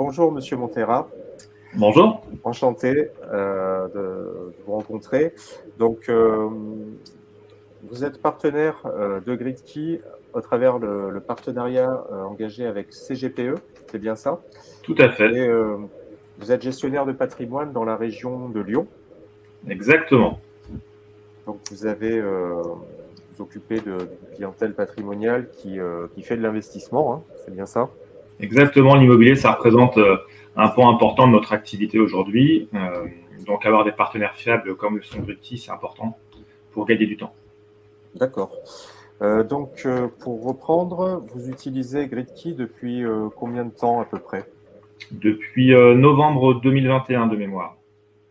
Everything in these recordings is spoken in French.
Bonjour Monsieur Montera, Bonjour. enchanté de vous rencontrer. Donc, vous êtes partenaire de GridKey au travers le partenariat engagé avec CGPE, c'est bien ça? Tout à fait. Et vous êtes gestionnaire de patrimoine dans la région de Lyon. Exactement. Donc, vous avez vous occupez d'une clientèle patrimoniale qui fait de l'investissement, hein, c'est bien ça? Exactement. L'immobilier, ça représente un point important de notre activité aujourd'hui. Donc, avoir des partenaires fiables comme le sont GridKey, c'est important pour gagner du temps. D'accord. Donc, pour reprendre, vous utilisez GridKey depuis combien de temps à peu près? Depuis novembre 2021 de mémoire.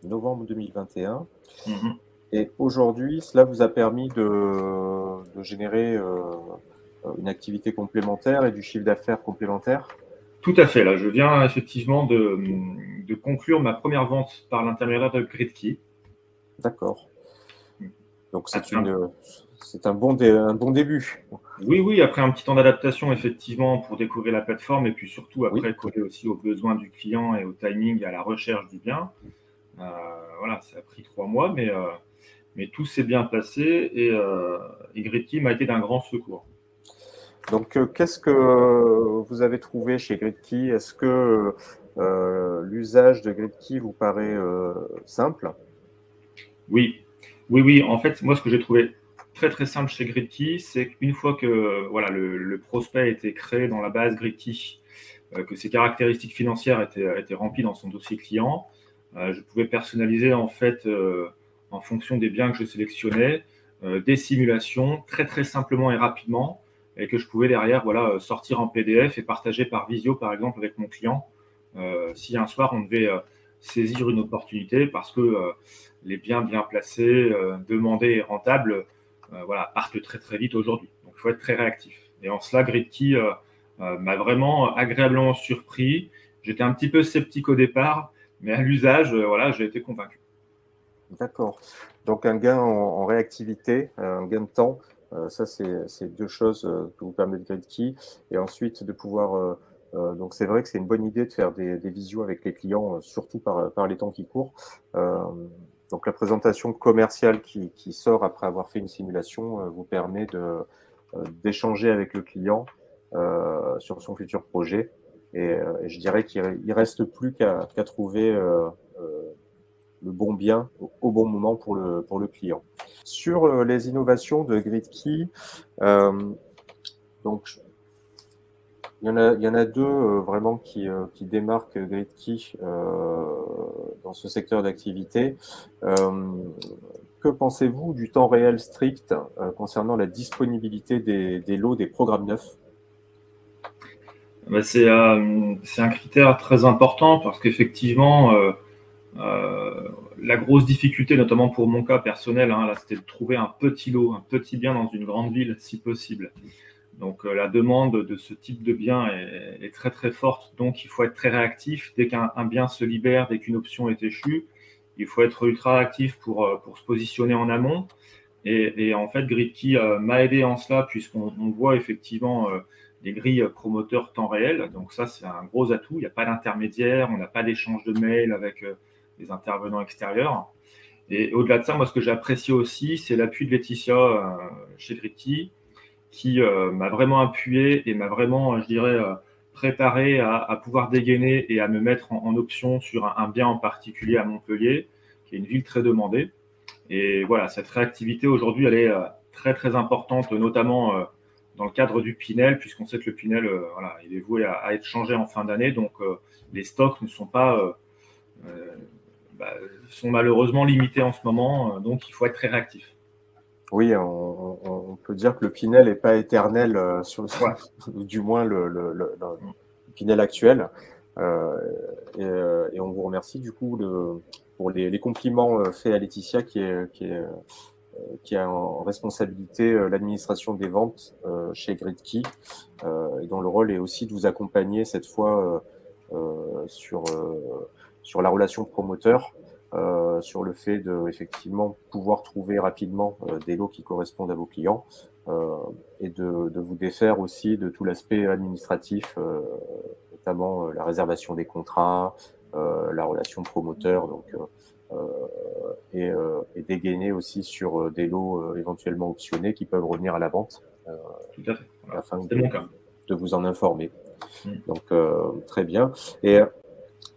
Novembre 2021. Mhm. Et aujourd'hui, cela vous a permis de générer une activité complémentaire et du chiffre d'affaires complémentaire? Tout à fait. Là, je viens effectivement de conclure ma première vente par l'intermédiaire de GridKey. D'accord. Donc, Après un- c'est un bon début. Oui, après un petit temps d'adaptation, effectivement, pour découvrir la plateforme et puis surtout Oui, après coller aussi aux besoins du client et au timing et à la recherche du bien. Voilà, ça a pris 3 mois, mais tout s'est bien passé et GridKey m'a été d'un grand secours. donc qu'est-ce que vous avez trouvé chez GridKey? Est-ce que l'usage de GridKey vous paraît simple? Oui. En fait, moi, ce que j'ai trouvé très très simple chez GridKey, c'est qu'une fois que voilà, le prospect a été créé dans la base GridKey, que ses caractéristiques financières étaient remplies dans son dossier client, je pouvais personnaliser en fait en fonction des biens que je sélectionnais des simulations très très simplement et rapidement et que je pouvais derrière voilà sortir en PDF et partager par visio par exemple avec mon client si un soir on devait saisir une opportunité parce que les biens bien placés, demandés et rentables voilà, partent très très vite aujourd'hui. Donc il faut être très réactif. Et en cela, GridKey m'a vraiment agréablement surpris. J'étais un petit peu sceptique au départ, mais à l'usage, voilà, j'ai été convaincu. D'accord. Donc un gain en réactivité, un gain de temps, ça c'est deux choses que vous permet de GridKey. Et ensuite de pouvoir, donc c'est vrai que c'est une bonne idée de faire des visios avec les clients, surtout par les temps qui courent. Euh, donc la présentation commerciale qui sort après avoir fait une simulation vous permet d'échanger avec le client sur son futur projet. Et je dirais qu'il reste plus qu'à trouver le bon bien au bon moment pour le client. Sur les innovations de GridKey, donc il y en a deux vraiment qui démarquent GridKey dans ce secteur d'activité. Que pensez-vous du temps réel strict concernant la disponibilité des lots des programmes neufs? C'est un critère très important parce qu'effectivement, la grosse difficulté, notamment pour mon cas personnel, hein, là, c'était de trouver un petit lot, un petit bien dans une grande ville, si possible. Donc la demande de ce type de bien est très très forte, donc il faut être très réactif. Dès qu'un bien se libère, dès qu'une option est échue, il faut être ultra actif pour se positionner en amont. Et en fait, GridKey m'a aidé en cela, puisqu'on voit effectivement les grilles promoteurs temps réel. Donc ça, c'est un gros atout. Il n'y a pas d'intermédiaire, on n'a pas d'échange de mails avec les intervenants extérieurs. Et au-delà de ça, moi, ce que j'ai apprécié aussi, c'est l'appui de Laetitia chez GridKey, qui m'a vraiment appuyé et m'a vraiment, je dirais, préparé à pouvoir dégainer et à me mettre en option sur un bien en particulier à Montpellier, qui est une ville très demandée. Et voilà, cette réactivité aujourd'hui, elle est très très importante, notamment dans le cadre du Pinel, puisqu'on sait que le Pinel, voilà, il est voué à être changé en fin d'année, donc les stocks ne sont pas, euh, bah, sont malheureusement limités en ce moment, donc il faut être très réactif. Oui, on peut dire que le Pinel n'est pas éternel, Voilà. du moins le Pinel actuel. Euh, et on vous remercie du coup pour les compliments faits à Laetitia qui a en responsabilité l'administration des ventes chez GridKey et dont le rôle est aussi de vous accompagner cette fois sur la relation promoteur, sur le fait de effectivement pouvoir trouver rapidement des lots qui correspondent à vos clients et de vous défaire aussi de tout l'aspect administratif notamment la réservation des contrats, la relation promoteur, donc, et dégainer aussi sur des lots éventuellement optionnés qui peuvent revenir à la vente. Tout à fait. Voilà. Afin de vous en informer. Donc, très bien. Et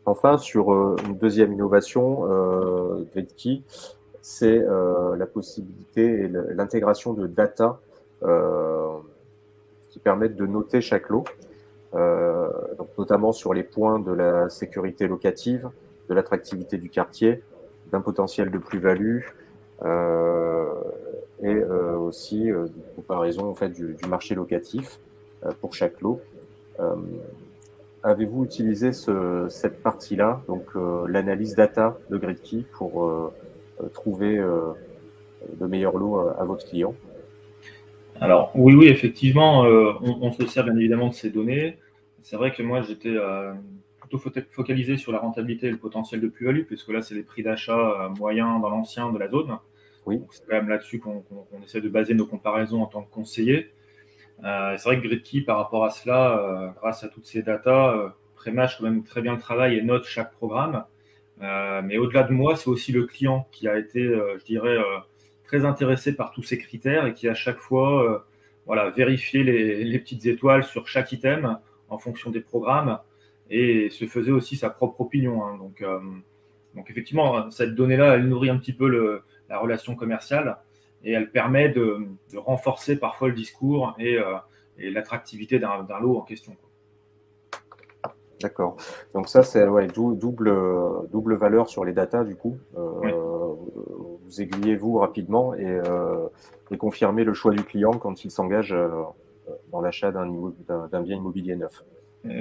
enfin, sur une deuxième innovation, GridKey, c'est la possibilité et l'intégration de data qui permettent de noter chaque lot, donc notamment sur les points de la sécurité locative, de l'attractivité du quartier, d'un potentiel de plus-value, et aussi de comparaison en fait, du marché locatif pour chaque lot. Avez-vous utilisé cette partie-là, donc l'analyse data de GridKey, pour trouver de meilleurs lots à votre client? Alors oui, effectivement, on se sert bien évidemment de ces données. C'est vrai que moi, j'étais plutôt focalisé sur la rentabilité et le potentiel de plus-value, puisque là, c'est les prix d'achat moyens dans l'ancien de la zone. Oui. Donc, c'est quand même là-dessus qu'on essaie de baser nos comparaisons en tant que conseiller. C'est vrai que GridKey, par rapport à cela, grâce à toutes ces datas, prémâche quand même très bien le travail et note chaque programme. Mais au-delà de moi, c'est aussi le client qui a été, je dirais, très intéressé par tous ces critères et qui à chaque fois voilà, vérifiait les petites étoiles sur chaque item en fonction des programmes et se faisait aussi sa propre opinion. Hein. Donc effectivement, cette donnée-là, elle nourrit un petit peu la relation commerciale et elle permet de renforcer parfois le discours et l'attractivité d'un lot en question. D'accord. Donc ça, c'est ouais, double valeur sur les datas, du coup. Oui. Vous aiguillez vous rapidement et confirmez le choix du client quand il s'engage dans l'achat d'un bien immobilier neuf.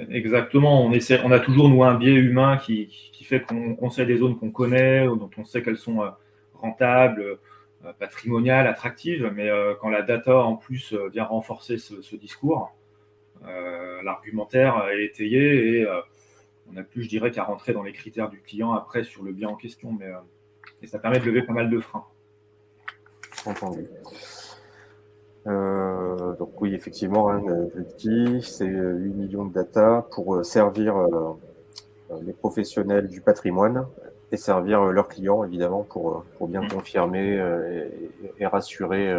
Exactement. On a toujours, nous, un biais humain qui fait qu'on conseille des zones qu'on connaît, dont on sait qu'elles sont rentables, patrimoniales, attractives. Mais quand la data, en plus, vient renforcer ce discours, l'argumentaire est étayé et on n'a plus, je dirais, qu'à rentrer dans les critères du client après sur le bien en question. Et ça permet de lever pas mal de freins. Entendu. Donc oui, effectivement, hein, GridKey, c'est 8 millions de data pour servir les professionnels du patrimoine et servir leurs clients, évidemment, pour bien confirmer et rassurer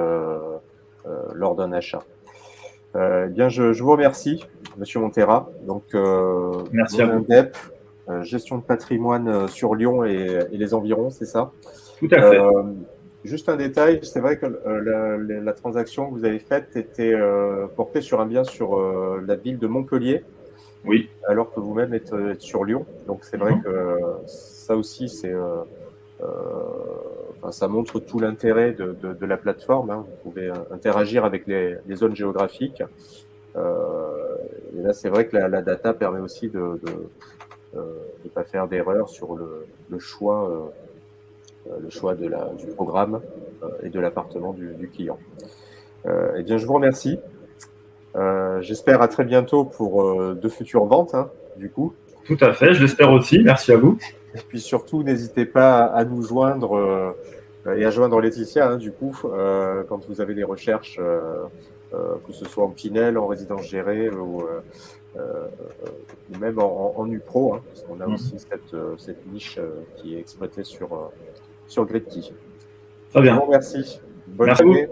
lors d'un achat. Eh bien, je vous remercie, Monsieur Montera. Donc, Merci à vous. Indep, gestion de patrimoine sur Lyon et les environs, c'est ça? Tout à fait. Juste un détail, c'est vrai que la transaction que vous avez faite était portée sur un bien sur la ville de Montpellier, oui, alors que vous-même êtes sur Lyon. Donc c'est vrai que ça aussi, enfin, ça montre tout l'intérêt de la plateforme. Hein. Vous pouvez interagir avec les zones géographiques. Et là, c'est vrai que la data permet aussi de ne pas faire d'erreur sur le choix du programme et de l'appartement du client. Eh bien, je vous remercie. J'espère à très bientôt pour de futures ventes, hein, du coup. Tout à fait, je l'espère aussi. Merci à vous. Et puis surtout, n'hésitez pas à nous joindre et à joindre Laetitia, hein, du coup, quand vous avez des recherches, que ce soit en Pinel, en résidence gérée ou même en UPRO, hein, parce qu'on a aussi cette niche qui est exploitée sur GridKey. Très bien. Je vous remercie. Bonne Merci journée.